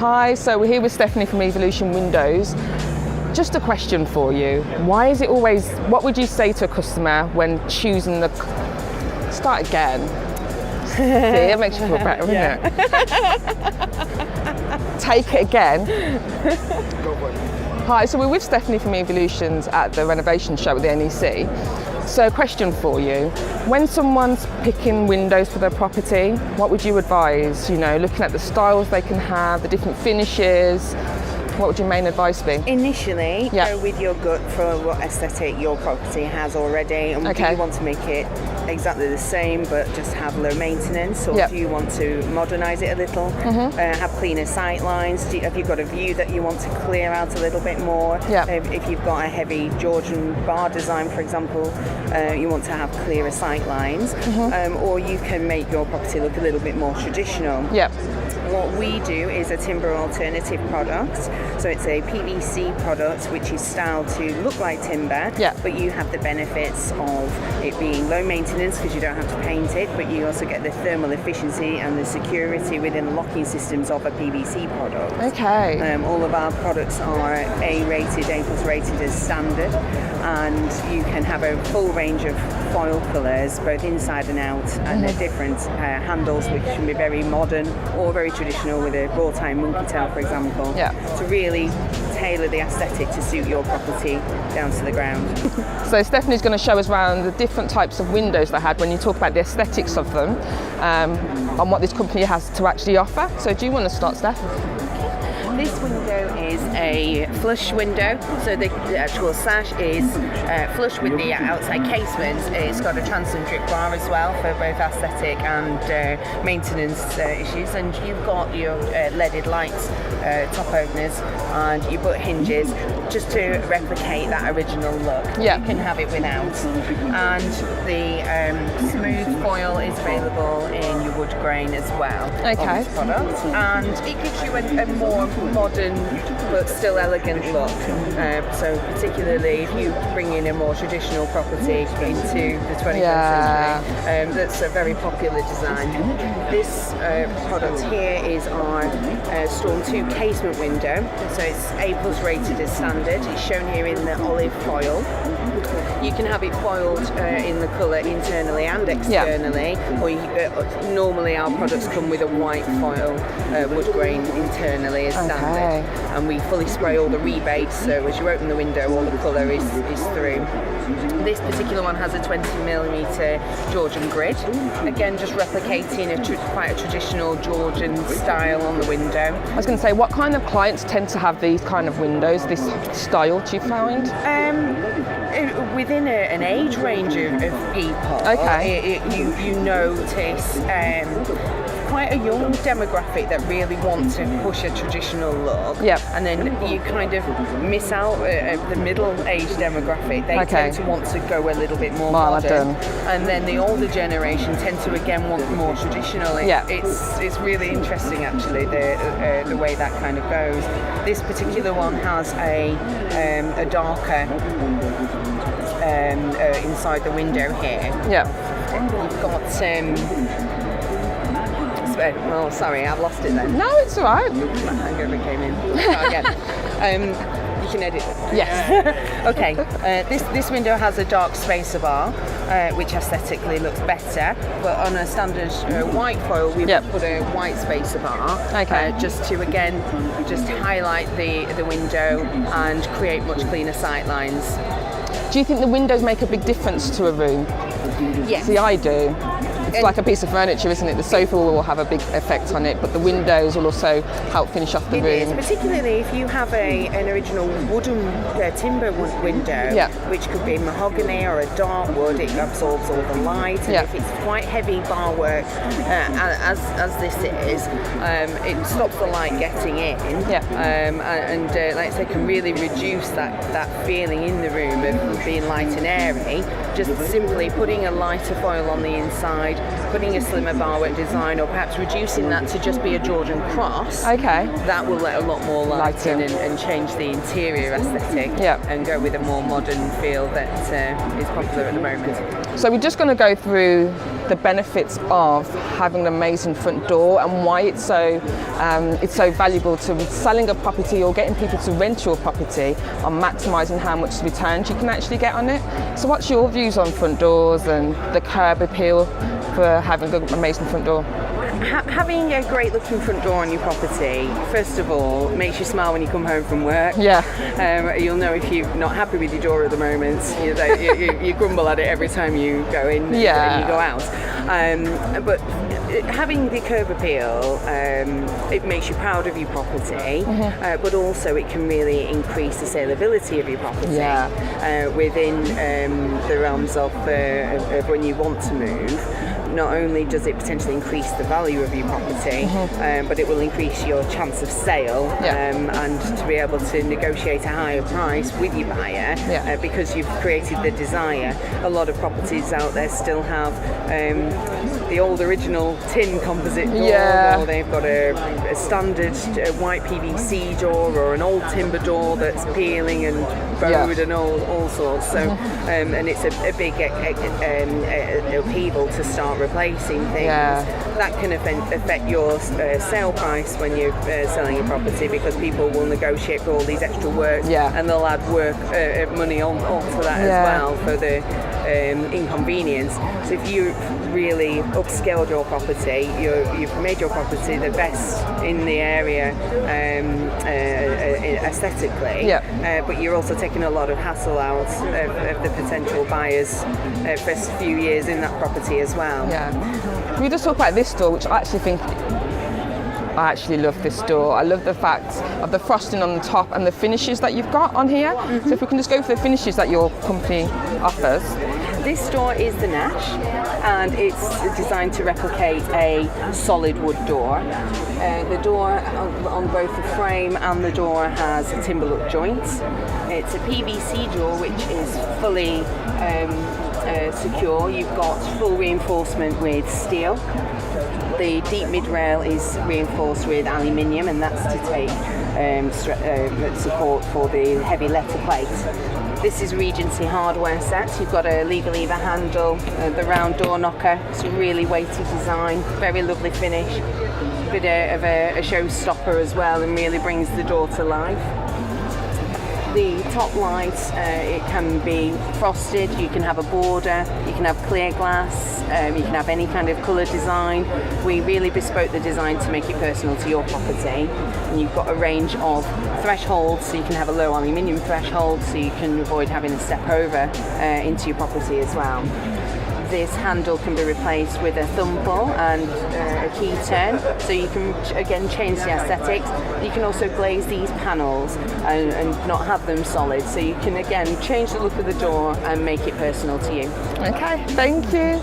Hi, so we're here with Stephanie from Evolution Windows. Just a question for you. Why is it always, what would you say to a customer when choosing the, start again. See, it makes you feel better, doesn't it? Take it again. Hi, so we're with Stephanie from Evolutions at the renovation show at the NEC. So question for you, when someone's picking windows for their property, what would you advise? You know, looking at the styles they can have, the different finishes, what would your main advice be? Initially, go with your gut for what aesthetic your property has already, and do you want to make it exactly the same but just have low maintenance, or do you want to modernise it a little, have cleaner sight lines? Have you got a view that you want to clear out a little bit more? If you've got a heavy Georgian bar design, for example, you want to have clearer sight lines, or you can make your property look a little bit more traditional. What we do is a timber alternative product. So it's a PVC product which is styled to look like timber, but you have the benefits of it being low maintenance because you don't have to paint it, but you also get the thermal efficiency and the security within the locking systems of a PVC product. All of our products are A-rated, A+ rated as standard, and you can have a full range of foil colours, both inside and out, and they're different handles which can be very modern or very traditional with a wrought iron monkey tail, for example, to really tailor the aesthetic to suit your property down to the ground. So Stephanie's going to show us around the different types of windows they had when you talk about the aesthetics of them, and what this company has to actually offer. So do you want to start, Steph? This window is a flush window, so the actual sash is flush with the outside casement. It's got a transom drip bar as well for both aesthetic and maintenance issues, and you've got your leaded lights, top openers, and your butt hinges just to replicate that original look. You can have it without, and the smooth foil is available in your wood grain as well on this product, and it gives you a more modern but still elegant look. So particularly if you bring in a more traditional property into the 21st century, that's a very popular design. This product here is our Storm 2 casement window. So it's A+ rated as standard. It's shown here in the olive foil. You can have it foiled in the colour internally and externally, or normally our products come with a white foil wood grain internally as standard, and we fully spray all the rebates, so as you open the window all the colour is through. This particular one has a 20mm Georgian grid, again just replicating quite a traditional Georgian style on the window. I was going to say, what kind of clients tend to have these kind of windows, this style, do you find? Within an age range of people, you notice quite a young demographic that really want to push a traditional look, and then you kind of miss out the middle-aged demographic. They tend to want to go a little bit more modern, and then the older generation tend to again want more traditional. It's really interesting actually the way that kind of goes. This particular one has a darker inside the window here. You've got oh, sorry, I've lost it then. No, it's all right. Hangover came in. Start again. You can edit it. Yes. Okay. This window has a dark spacer bar, which aesthetically looks better. But on a standard white foil, we would put a white spacer bar, just to again just highlight the window and create much cleaner sight lines. Do you think the windows make a big difference to a room? Yes. See, I do. It's like a piece of furniture, isn't it? The sofa will have a big effect on it, but the windows will also help finish off the room. It is, particularly if you have an original wooden timber window, which could be mahogany or a dark wood. It absorbs all the light, and if it's quite heavy bar work, as this is, it stops the light getting in, and like I say, can really reduce that feeling in the room of being light and airy. Just simply putting a lighter foil on the inside, putting a slimmer barwork design, or perhaps reducing that to just be a Georgian cross. That will let a lot more light in and change the interior aesthetic, and go with a more modern feel that is popular at the moment. So we're just going to go through the benefits of having an amazing front door and why it's so valuable to selling a property or getting people to rent your property on maximising how much returns you can actually get on it. So what's your views on front doors and the curb appeal for having an amazing front door? Having a great looking front door on your property, first of all, makes you smile when you come home from work. Yeah. You'll know if you're not happy with your door at the moment. You grumble at it every time you go in and you go out. But having the curb appeal, it makes you proud of your property, but also it can really increase the saleability of your property within the realms of when you want to move. Not only does it potentially increase the value of your property, but it will increase your chance of sale and to be able to negotiate a higher price with your buyer because you've created the desire. A lot of properties out there still have the old original tin composite door, or they've got a standard white PVC door or an old timber door that's peeling and bowed and all sorts. So and it's a big upheaval to start replacing things. That can affect your sale price when you're selling your property, because people will negotiate for all these extra work and they'll add money onto that as well for the inconvenience. So if you really upscaled your property, you've made your property the best in the area aesthetically, but you're also taking a lot of hassle out of the potential buyers first few years in that property as well. Can we just talk about this door, which I actually love this door. I love the fact of the frosting on the top and the finishes that you've got on here. So if we can just go for the finishes that your company offers. This door is the Nash, and it's designed to replicate a solid wood door. The door on both the frame and the door has a timber look joint. It's a PVC door which is fully secure. You've got full reinforcement with steel. The deep mid-rail is reinforced with aluminium, and that's to take support for the heavy letter plate. This is Regency hardware set. You've got a lever handle, the round door knocker. It's a really weighty design, very lovely finish. A bit of a showstopper as well, and really brings the door to life. The top light, it can be frosted, you can have a border, you can have clear glass, you can have any kind of colour design. We really bespoke the design to make it personal to your property. And you've got a range of thresholds, so you can have a low aluminium threshold, so you can avoid having to step over into your property as well. This handle can be replaced with a thumb pull and a key turn, so you can again change the aesthetics. You can also glaze these panels and not have them solid, so you can again change the look of the door and make it personal to you. Okay, thank you.